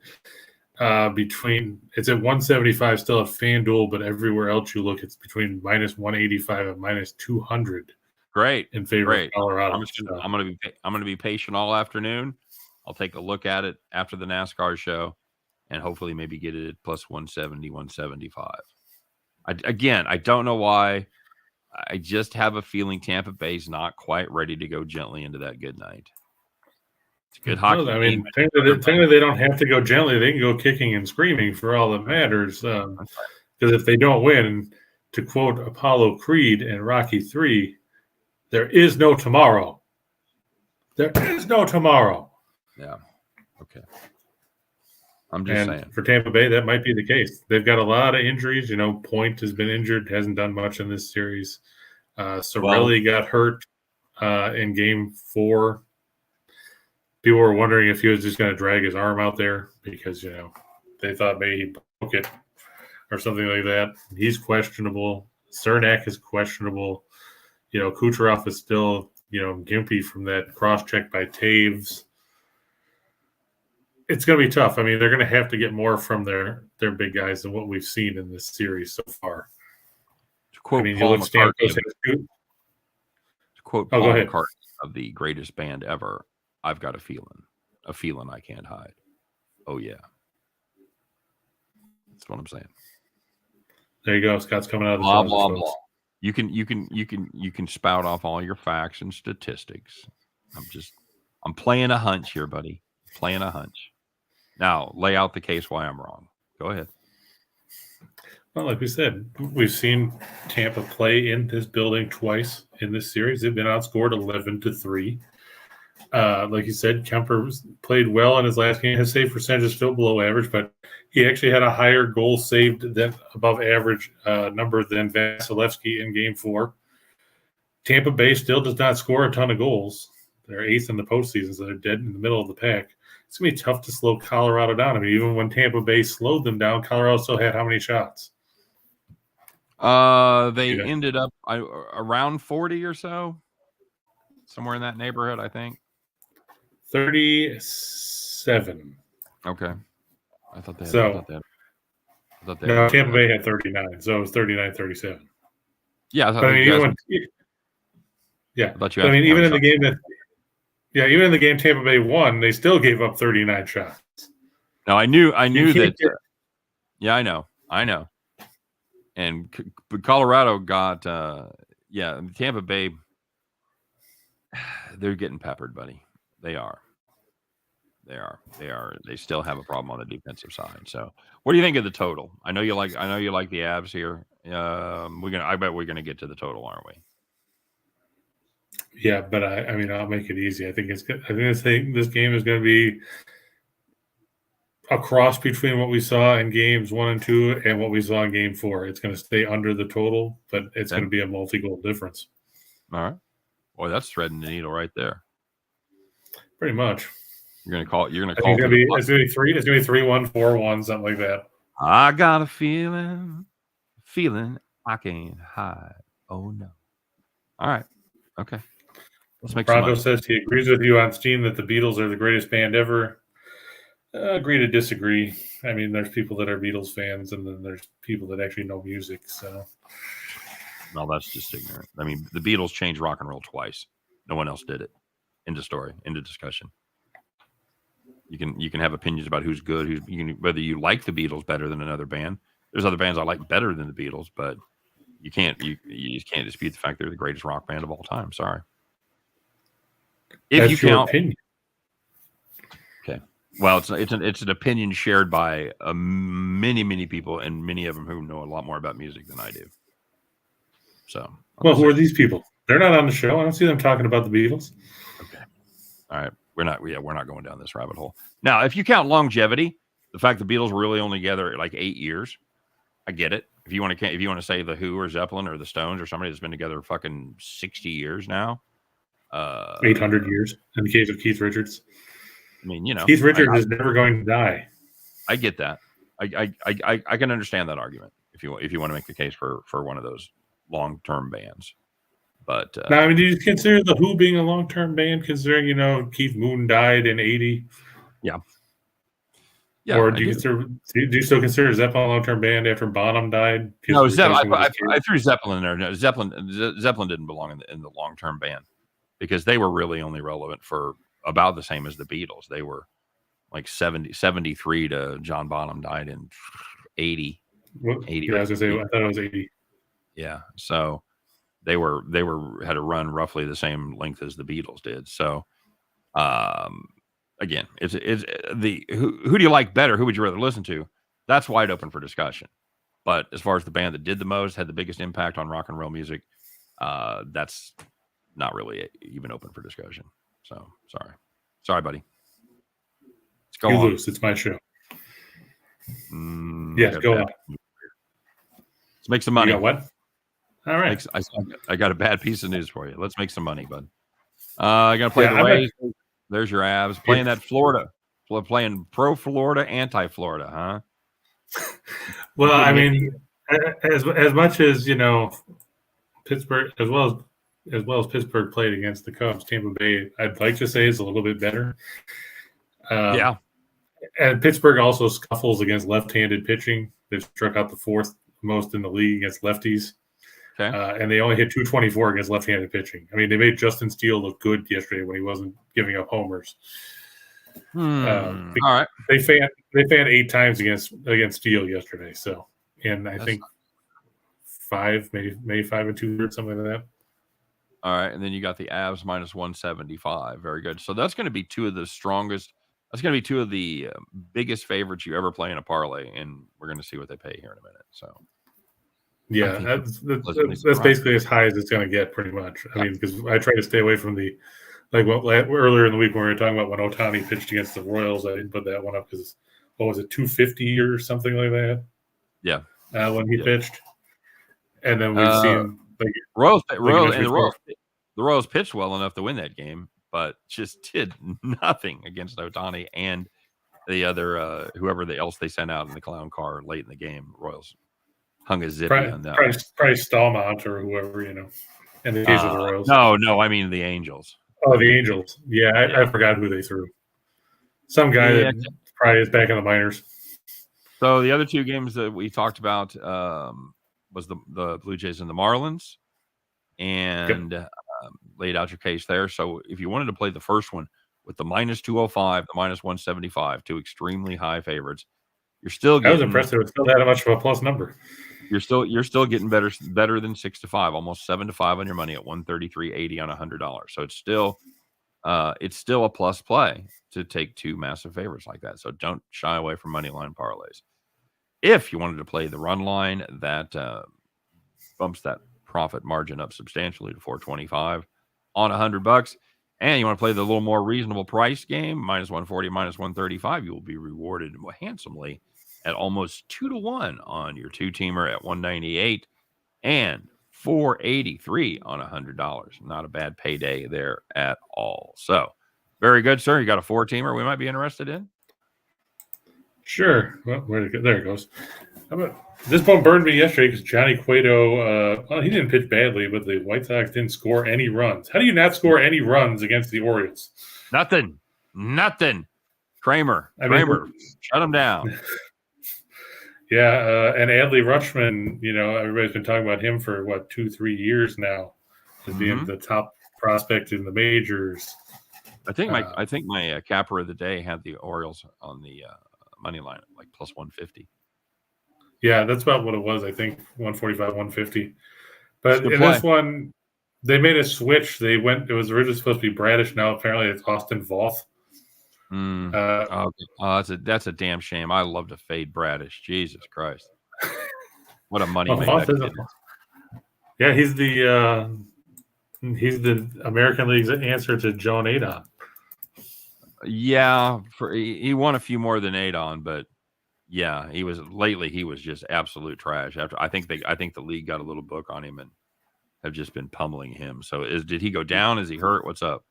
It's at 175 still at FanDuel, but everywhere else you look, it's between minus 185 and minus 200. Great, in favor of Colorado. I'm gonna be patient all afternoon. I'll take a look at it after the NASCAR show, and hopefully maybe get it at plus 170, 175. I don't know why. I just have a feeling Tampa Bay's not quite ready to go gently into that good night. It's a good hockey game. Technically, they don't have to go gently. They can go kicking and screaming for all that matters. Because if they don't win, to quote Apollo Creed and Rocky III, there is no tomorrow. There is no tomorrow. Yeah. Okay. I'm just saying. For Tampa Bay, that might be the case. They've got a lot of injuries. Point has been injured, hasn't done much in this series. Sorelli got hurt in Game 4. People were wondering if he was just going to drag his arm out there because, they thought maybe he broke it or something like that. He's questionable. Cernak is questionable. Kucherov is still, gimpy from that cross-check by Taves. It's going to be tough. I mean, they're going to have to get more from their big guys than what we've seen in this series so far. To quote Paul McCartney of the greatest band ever, I've got a feeling I can't hide. Oh yeah, that's what I'm saying. There you go. Scott's coming out of the blah blah blah. You can spout off all your facts and statistics. I'm playing a hunch here, buddy. Playing a hunch. Now, lay out the case why I'm wrong. Go ahead. Well, like we said, we've seen Tampa play in this building twice in this series. They've been outscored 11-3. Like you said, Kemper played well in his last game. His save percentage is still below average, but he actually had a higher goal saved than above average number than Vasilevsky in Game 4. Tampa Bay still does not score a ton of goals. They're 8th in the postseason, so they're dead in the middle of the pack. It's going to be tough to slow Colorado down. I mean, even when Tampa Bay slowed them down, Colorado still had how many shots? They ended up around 40 or so, somewhere in that neighborhood, I think. 37. Okay. I thought they had. No, Tampa Bay had 39, so it was 39-37. Yeah, but I mean, even in the game even in the game Tampa Bay won, they still gave up 39 shots. No, I knew that. Yeah, I know. And Colorado got, Tampa Bay. They're getting peppered, buddy. They are. They still have a problem on the defensive side. So, what do you think of the total? I know you like the Avs here. I bet we're gonna get to the total, aren't we? Yeah, but I mean, I'll make it easy. I think this game is going to be a cross between what we saw in games 1 and 2 and what we saw in Game 4. It's going to stay under the total, but it's going to be a multi-goal difference. All right. Boy, that's threading the needle right there. Pretty much. You're gonna call. It's going to be 3-1, 4-1, something like that. I got a feeling I can't hide. Oh no. All right. Okay. Let's make Bronco says he agrees with you on Steehn that the Beatles are the greatest band ever. Agree to disagree. I mean, there's people that are Beatles fans, and then there's people that actually know music. So, well, that's just ignorant. I mean, the Beatles changed rock and roll twice. No one else did it. End of story. End of discussion. You can have opinions about who's good, whether you like the Beatles better than another band. There's other bands I like better than the Beatles, but you just can't dispute the fact they're the greatest rock band of all time. Sorry. If you count, opinion. Okay. Well, it's an opinion shared by many people, and many of them who know a lot more about music than I do. So, who are these people? They're not on the show. I don't see them talking about the Beatles. Okay. All right. We're not going down this rabbit hole. Now, if you count longevity, the fact the Beatles were really only together like 8 years, I get it. If you want to say the Who or Zeppelin or the Stones or somebody that's been together fucking 60 years now. 800 years in the case of Keith Richards. I mean, Keith Richards is never going to die. I get that. I can understand that argument if you want to make the case for one of those long-term bands. But now, I mean, do you consider the Who being a long-term band, considering Keith Moon died in 80? Yeah. Or do you still consider Zeppelin a long-term band after Bonham died? No, I threw Zeppelin in there. No, Zeppelin didn't belong in the long-term band because they were really only relevant for about the same as the Beatles. They were like 73 to John Bonham died in 80. 80. Yeah, I was gonna say I thought it was 80. Yeah, so they had a run roughly the same length as the Beatles did. So, again, it's the who do you like better? Who would you rather listen to? That's wide open for discussion. But as far as the band that did the most, had the biggest impact on rock and roll music, that's not really even open for discussion. So sorry, buddy. Let's go on. Lose. It's my show. Yes, go on. Let's make some money. You got what? All right. I got a bad piece of news for you. Let's make some money, bud. I got to play the Rays. There's your Avs. Playing that Florida. Playing pro Florida, anti Florida, huh? Well, I mean, as much as Pittsburgh, as well as Pittsburgh played against the Cubs, Tampa Bay, I'd like to say is a little bit better. Yeah. And Pittsburgh also scuffles against left-handed pitching. They've struck out the 4th most in the league against lefties. Okay. And they only hit 224 against left-handed pitching. I mean, they made Justin Steele look good yesterday when he wasn't giving up homers. All right. They fanned 8 times against Steele yesterday. So, and I think 5, maybe 5 2/3, something like that. All right, and then you got the Avs minus 175. Very good. So that's going to be two of the strongest. That's going to be two of the biggest favorites you ever play in a parlay, and we're going to see what they pay here in a minute. So, yeah, that's basically as high as it's going to get, pretty much. I mean, because I try to stay away from the Like earlier in the week when we were talking about when Ohtani pitched against the Royals, I didn't put that one up because what was it, 250 or something like that? Yeah, when he pitched, and then we've seen like the Royals pitched well enough to win that game, but just did nothing against Ohtani and the other whoever else they sent out in the clown car late in the game. Royals hung a zippy on that. Probably Stallmont or whoever, in the case of the Royals. No, I mean the Angels. Oh, the Angels. Yeah, I forgot who they threw. Some guy that probably is back in the minors. So the other two games that we talked about was the Blue Jays and the Marlins, and laid out your case there. So if you wanted to play the first one with the minus 205, the minus 175, two extremely high favorites, you're still getting. I was impressed. It was still that much of a plus number. You're still getting better than 6-5, almost 7-5 on your money at 133.80 on $100. So it's still a plus play to take two massive favorites like that. So don't shy away from money line parlays. If you wanted to play the run line, that bumps that profit margin up substantially to 425 on $100. And you want to play the little more reasonable price game, minus 140, minus 135, you will be rewarded handsomely at almost 2-1 on your two-teamer at 198 and 483 on $100. Not a bad payday there at all. So, very good, sir. You got a four-teamer we might be interested in? Sure. Well, where'd it go? There it goes. This one burned me yesterday because Johnny Cueto, he didn't pitch badly, but the White Sox didn't score any runs. How do you not score any runs against the Orioles? Nothing. Kramer, shut him down. Yeah, and Adley Rutschman, everybody's been talking about him for 2-3 years now as being the top prospect in the majors. I think my capper of the day had the Orioles on the money line at like plus 150. Yeah, that's about what it was. I think 145, 150. But in this one, they made a switch. It was originally supposed to be Bradish. Now apparently it's Austin Voth. That's a damn shame. I love to fade Bradish. Jesus Christ, what a money maker! Yeah, he's the American League's answer to Joan Adon. Yeah, he won a few more than Adon, but yeah, he was just absolute trash. After I think the league got a little book on him and have just been pummeling him. So did he go down? Is he hurt? What's up?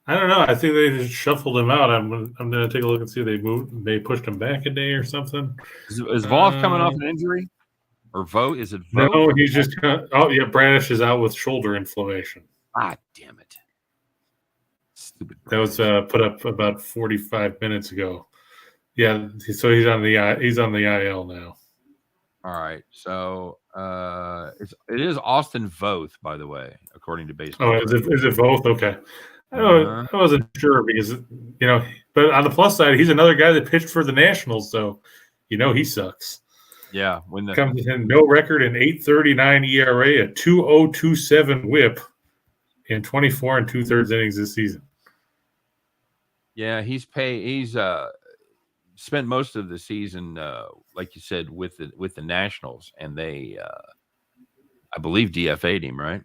I don't know. I think they just shuffled him out. I'm going to take a look and see if they pushed him back a day or something. Is Voth coming off an injury? Or Vote? Is it Vote? No, he's just Bradish is out with shoulder inflammation. Ah, damn it. Stupid Bradish. That was put up about 45 minutes ago. Yeah, so he's on the IL now. All right. So it is Austin Voth, by the way, according to baseball. Oh, is it Voth? Okay. I wasn't sure because, but on the plus side, he's another guy that pitched for the Nationals, so he sucks. Yeah, comes in no record in 8.39 ERA, a 2.027 WHIP in 24 2/3 innings this season. Yeah, he's spent most of the season, like you said, with the Nationals, and they, I believe, DFA'd him, right?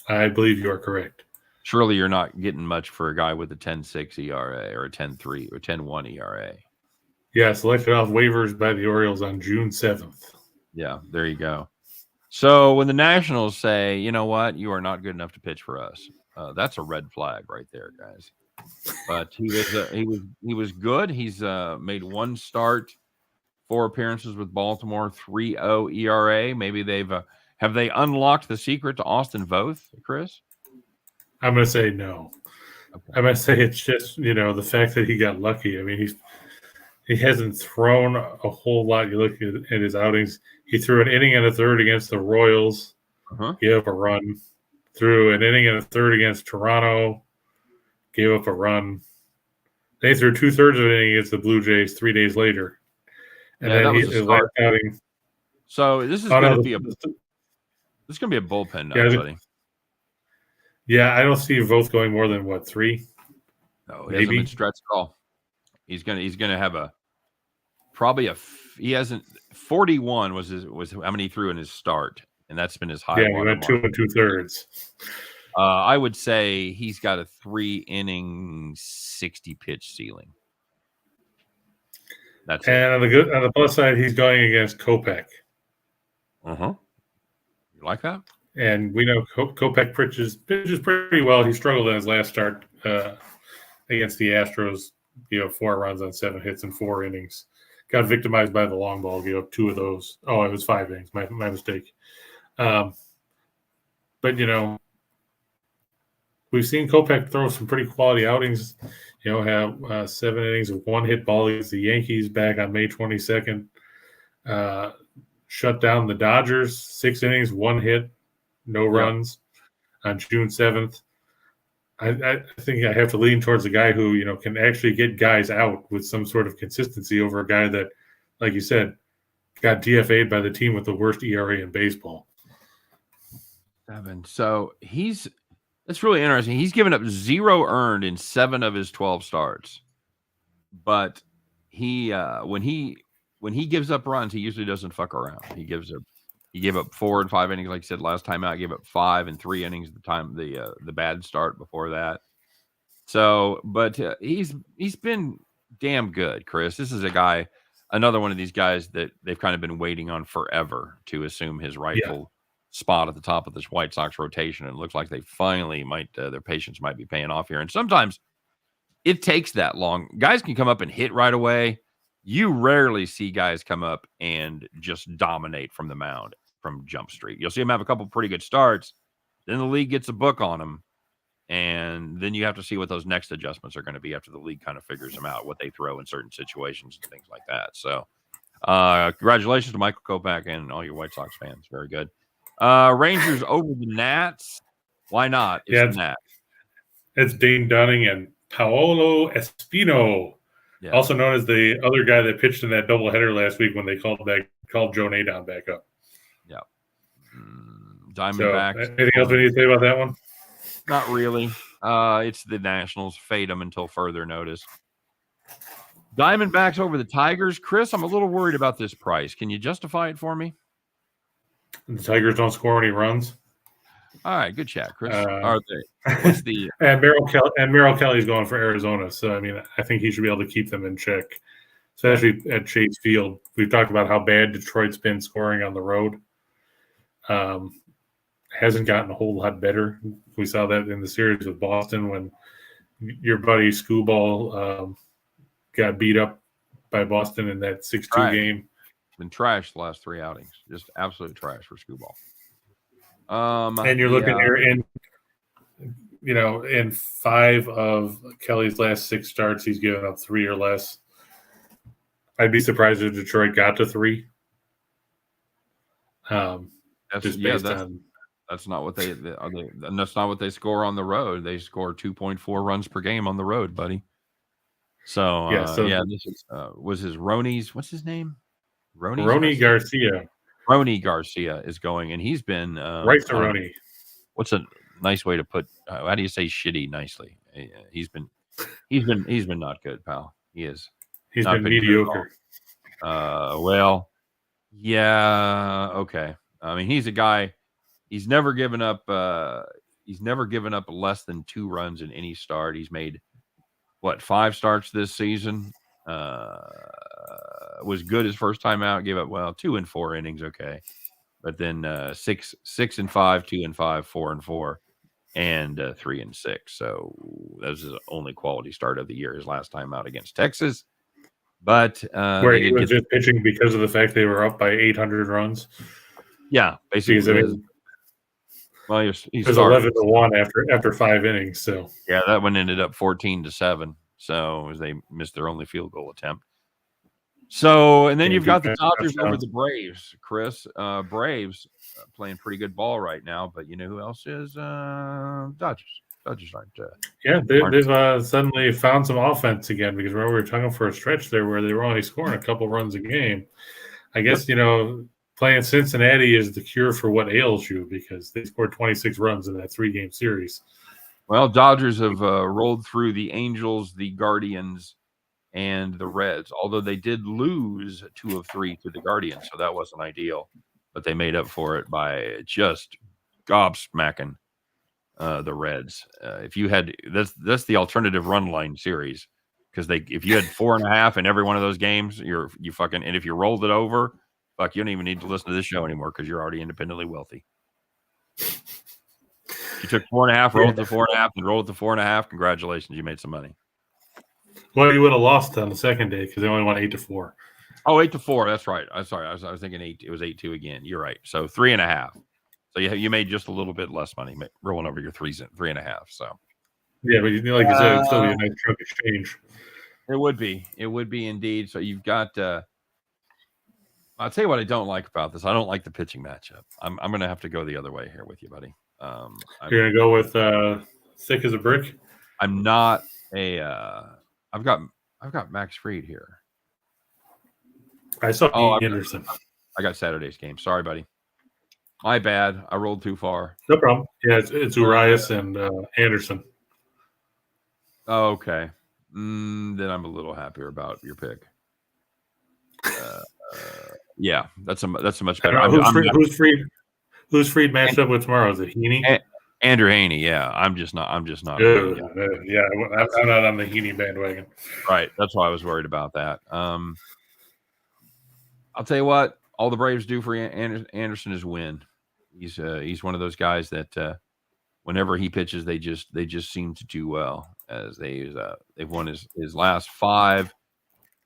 I believe you are correct. Surely you're not getting much for a guy with a 10.6 ERA or a 10.3 or 10.1 ERA. Yeah, selected off waivers by the Orioles on June 7th. Yeah, there you go. So when the Nationals say, you know what, you are not good enough to pitch for us, that's a red flag right there, guys. But he was good. He's made one start, 4 appearances with Baltimore, 3.0 ERA. Maybe have they unlocked the secret to Austin Voth, Chris? I'm going to say no. Okay. I'm going to say it's just, the fact that he got lucky. I mean, he hasn't thrown a whole lot. You look at his outings. He threw an inning and a third against the Royals. Gave up a run. Threw an inning and a third against Toronto. Gave up a run. They threw 2/3 of an inning against the Blue Jays 3 days later. And then his last outing. So this is going to be a bullpen now, buddy. Yeah, I don't see Voth going more than 3. No, he hasn't been stretched at all. He's gonna have he hasn't 41 was how many he threw in his start, and that's been his high. Yeah, he went 2 2/3. I would say he's got a 3-inning, 60-pitch ceiling. That's and it. On the plus side, he's going against Kopech. You like that? And we know Kopech pitches pretty well. He struggled in his last start against the Astros. 4 runs on 7 hits in 4 innings. Got victimized by the long ball. Gave up 2 of those. Oh, it was 5 innings. My mistake. But we've seen Kopech throw some pretty quality outings. Have 7 innings of 1 hit ball against the Yankees back on May 22nd. Shut down the Dodgers, 6 innings, 1 hit, no runs on June 7th. I think I have to lean towards a guy who, can actually get guys out with some sort of consistency over a guy that, like you said, got DFA'd by the team with the worst ERA in baseball. 7. So that's really interesting. He's given up 0 earned in 7 of his 12 starts. But he when he gives up runs, he usually doesn't fuck around. He gave up 4 and 5 innings, like I said last time out. He gave up 5 and 3 innings at the time the bad start before that. So, but he's been damn good, Chris. This is another one of these guys that they've kind of been waiting on forever to assume his rightful spot at the top of this White Sox rotation. And it looks like they finally their patience might be paying off here. And sometimes it takes that long. Guys can come up and hit right away. You rarely see guys come up and just dominate from the mound from Jump Street. You'll see them have a couple pretty good starts. Then the league gets a book on them. And then you have to see what those next adjustments are going to be after the league kind of figures them out, what they throw in certain situations and things like that. So congratulations to Michael Kopech and all your White Sox fans. Very good. Rangers over the Nats. Why not? It's the Nats. It's Dane Dunning and Paolo Espino. Yeah. Also known as the other guy that pitched in that doubleheader last week when they called Joe Nadon back up. Yeah. Diamondbacks. Anything else we need to say about that one? Not really. It's the Nationals. Fade them until further notice. Diamondbacks over the Tigers. Chris, I'm a little worried about this price. Can you justify it for me? The Tigers don't score any runs. All right, good chat, Chris. Are they? What's the and Merrill Kelly's going for Arizona, so I think he should be able to keep them in check, especially at Chase Field. We've talked about how bad Detroit's been scoring on the road. Hasn't gotten a whole lot better. We saw that in the series with Boston when your buddy Scooball got beat up by Boston in that 6-2 game. Been trashed the last 3 outings. Just absolute trash for Scooball. And you're looking here in 5 of Kelly's last 6 starts, he's given up 3 or less. I'd be surprised if Detroit got to 3. That's not what that's not what they score on the road. They score 2.4 runs per game on the road, buddy. So this is was his Roney's. What's his name? Roney Garcia. Roney Garcia is going, and he's been right to Roney. What's a nice way to put? How do you say shitty nicely? He's been not good, pal. He is. He's been mediocre. Well, yeah, okay. I mean, he's a guy. He's never given up. He's never given up less than 2 runs in any start. He's made 5 starts this season. Was good his first time out. Gave up 2 and 4 innings, okay, but then 6 and 5, 2 and 5, 4 and 4, and 3 and 6. So that was his only quality start of the year. His last time out against Texas, but where he was just pitching because of the fact they were up by 800 runs. Yeah, basically. Well, he's 11-1 after 5 innings. So yeah, that one ended up 14-7. So as they missed their only field goal attempt. So and then you've got the Dodgers over the Braves, Chris. Braves playing pretty good ball right now, but you know who else is Dodgers. Dodgers aren't. They've suddenly found some offense again because remember we were talking for a stretch there where they were only scoring a couple runs a game. I guess playing Cincinnati is the cure for what ails you because they scored 26 runs in that 3-game series. Well, Dodgers have rolled through the Angels, the Guardians, and the Reds, although they did lose 2 of 3 to the Guardians, so that wasn't ideal. But they made up for it by just gobsmacking the Reds. If you had that's the alternative run line series, because if you had 4.5 in every one of those games, you fucking, and if you rolled it over, fuck, you don't even need to listen to this show anymore because you're already independently wealthy. You took 4.5, rolled to 4.5, and rolled to 4.5. Congratulations, you made some money. Well, you would have lost on the second day because they only won 8-4. Oh, 8-4. That's right. I'm sorry. I was thinking 8. It was 8-2 again. You're right. So 3.5. So you made just a little bit less money rolling over your 3.5. So yeah, but like you said, it'd still be a nice chunk of change. It would be. It would be indeed. So you've got. I'll tell you what I don't like about this. I don't like the pitching matchup. I'm going to have to go the other way here with you, buddy. You're going to go with thick as a brick. I'm not a. I've got Max Fried here. I saw Anderson. I got Saturday's game. Sorry, buddy. My bad. I rolled too far. No problem. Yeah, it's Urias and Anderson. Okay. Then I'm a little happier about your pick. Yeah, that's a much better. Who's Fried matched up with tomorrow? Is it Heaney? Andrew Haney. Yeah, I'm just not. Yeah, I'm not on the Heaney bandwagon. Right. That's why I was worried about that. I'll tell you what. All the Braves do for Anderson is win. He's one of those guys that whenever he pitches, they just seem to do well, as they've won his last 5,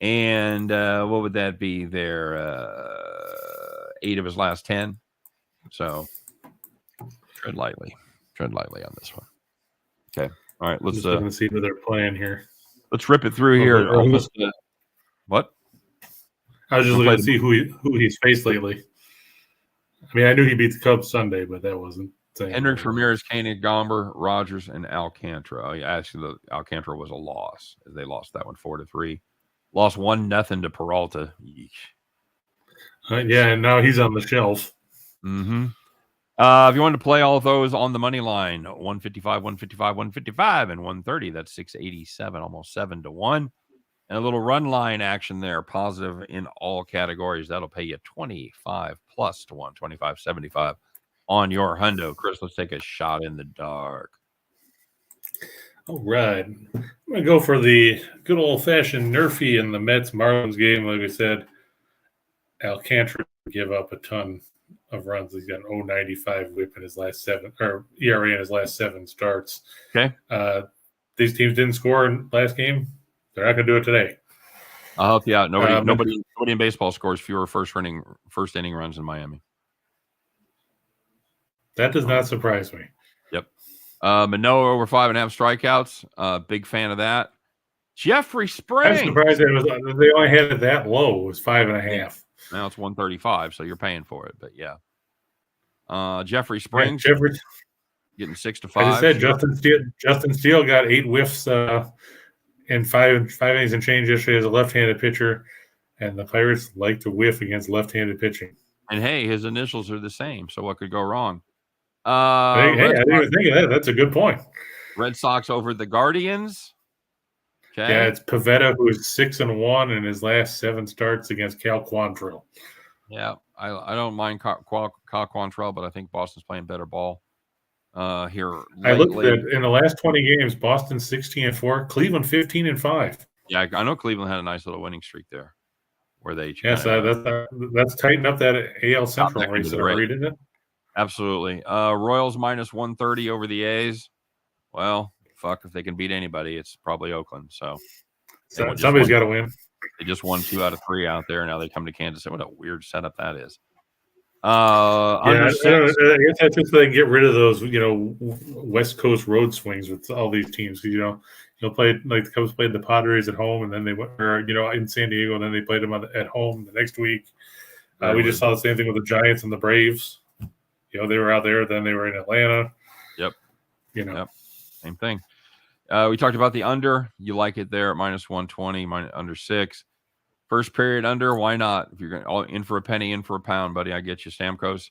and what would that be? Their 8 of his last 10. So tread lightly on this one. Okay, all right. Let's see what they're playing here. Let's rip it through here. What? I was just looking to see who he's faced lately. I mean, I knew he beat the Cubs Sunday, but that wasn't. Hendricks, Ramirez, Koenig, Gomber, Rogers, and Alcantara. Actually, the Alcantara was a loss. They lost that one 4-3. Lost 1-0 to Peralta. Yeah, and now he's on the shelf. Mm-hmm. If you wanted to play all of those on the money line, 155, 155, 155, and 130, that's 687, almost 7-1. And a little run line action there, positive in all categories. That'll pay you 25 plus to 1, 25.75 on your hundo. Chris, let's take a shot in the dark. All right. I'm going to go for the good old-fashioned Nerfy in the Mets-Marlins game. Like I said, Alcantara give up a ton of runs. He's got an 0.95 whip in his last 7, or ERA in his last 7 starts. Okay. These teams didn't score in last game. They're not going to do it today. I'll help you out. Nobody in baseball scores fewer first inning runs in Miami. That does not surprise me. Yep. Manoah over 5.5 strikeouts. Big fan of that. Jeffrey Spring. I'm surprised they only had it that low. It was 5.5. Now it's 135, so you're paying for it. But yeah. Jeffrey Spring. Yeah, getting 6 to 5. Like I said, Justin Steele got 8 whiffs in 5 innings and change yesterday as a left-handed pitcher, and the Pirates like to whiff against left-handed pitching. And hey, his initials are the same, so what could go wrong? I didn't even think of that. That's a good point. Red Sox over the Guardians. Okay. Yeah, it's Pivetta, who is 6-1 in his last 7 starts against Cal Quantrill. Yeah, I don't mind Cal Quantrill, but I think Boston's playing better ball here. Lately. I looked at in the last 20 games, Boston 16-4, Cleveland 15-5. Yeah, I know Cleveland had a nice little winning streak there, where they. Yes, that's tightened up that AL Central race, didn't it? Absolutely. Royals minus 130 over the A's. Well, fuck, if they can beat anybody, it's probably Oakland. So somebody's got to win. They just won 2 out of 3 out there. Now they come to Kansas City. What a weird setup that is. I guess that's just so they can get rid of those, West Coast road swings with all these teams. You'll play like the Cubs played the Padres at home, and then they went, in San Diego, and then they played them at home the next week. We just saw the same thing with the Giants and the Braves. They were out there, then they were in Atlanta. Yep. Yep. Same thing. We talked about the under. You like it there at minus 120, under 6. First period under, why not? If you're going in for a penny, in for a pound, buddy, I get you. Stamkos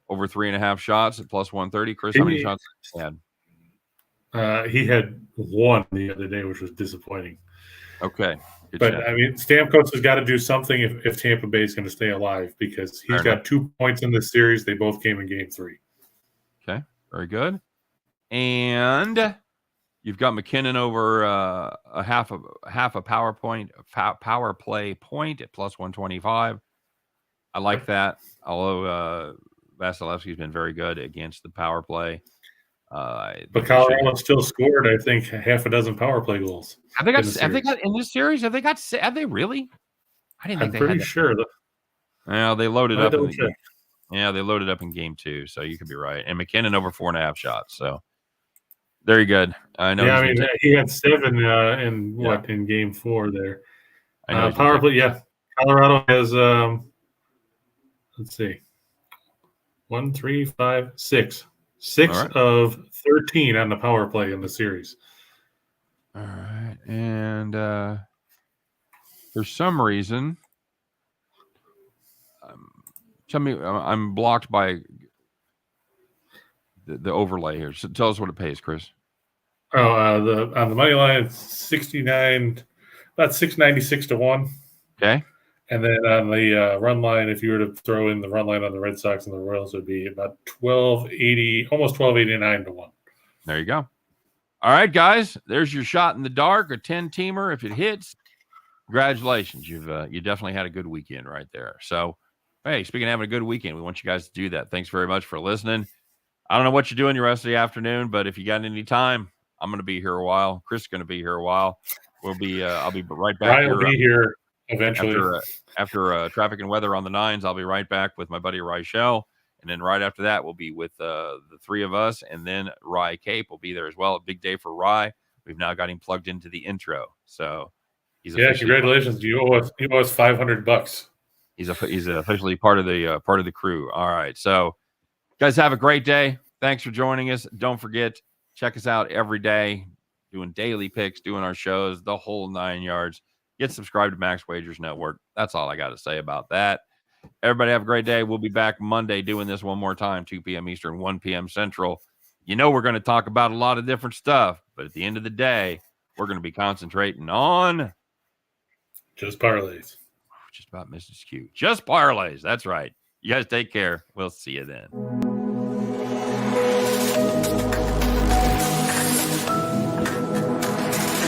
over 3.5 shots at plus 130. Chris, how many shots he had? He had 1 the other day, which was disappointing. Okay. But, I mean, Stamkos has got to do something if Tampa Bay is going to stay alive, because he's got 2 points in this series. They both came in game 3. Okay. Very good. And you've got McKinnon over a half a power play point at plus 125. I like that. Although Vasilevsky's been very good against the power play. But Colorado still scored, I think, half a dozen power play goals. Have they got in this series? Have they really? I didn't think I'm pretty sure. Well, they loaded up. They loaded up in game 2, so you could be right. And McKinnon over 4.5 shots. So very good. I know. Yeah, I mean, he had 7 in game 4 there. Power play. Yeah, Colorado has. Let's see. 1, 3, 5, 6. 6 of 13 on the power play in the series. All right, and for some reason, tell me, I'm blocked by the overlay here. So tell us what it pays, Chris. On the money line, it's 69, about 696 to 1. Okay. And then on the run line, if you were to throw in the run line on the Red Sox and the Royals, it would be about 1280, almost 1289 to 1. There you go. All right, guys, there's your shot in the dark, a 10-teamer. If it hits, congratulations. You definitely had a good weekend right there. So, hey, speaking of having a good weekend, we want you guys to do that. Thanks very much for listening. I don't know what you're doing the rest of the afternoon, but if you got any time, I'm going to be here a while. Chris is going to be here a while. I'll be right back. Ryan will be here eventually. After traffic and weather on the 9s, I'll be right back with my buddy Ryshell. And then right after that, we'll be with the 3 of us. And then Rye Cape will be there as well. A big day for Rye. We've now got him plugged into the intro. So congratulations. You owe us $500. He's officially part of the crew. All right. So guys, have a great day. Thanks for joining us. Don't forget, check us out every day, doing daily picks, doing our shows, the whole 9 yards. Get subscribed to Max Wagers Network. That's all I got to say about that. Everybody have a great day. We'll be back Monday doing this one more time, 2 p.m. Eastern, 1 p.m. Central. We're going to talk about a lot of different stuff, but at the end of the day, we're going to be concentrating on Just Parlays. Just about Mrs. Q. Just Parlays. That's right. You guys take care. We'll see you then.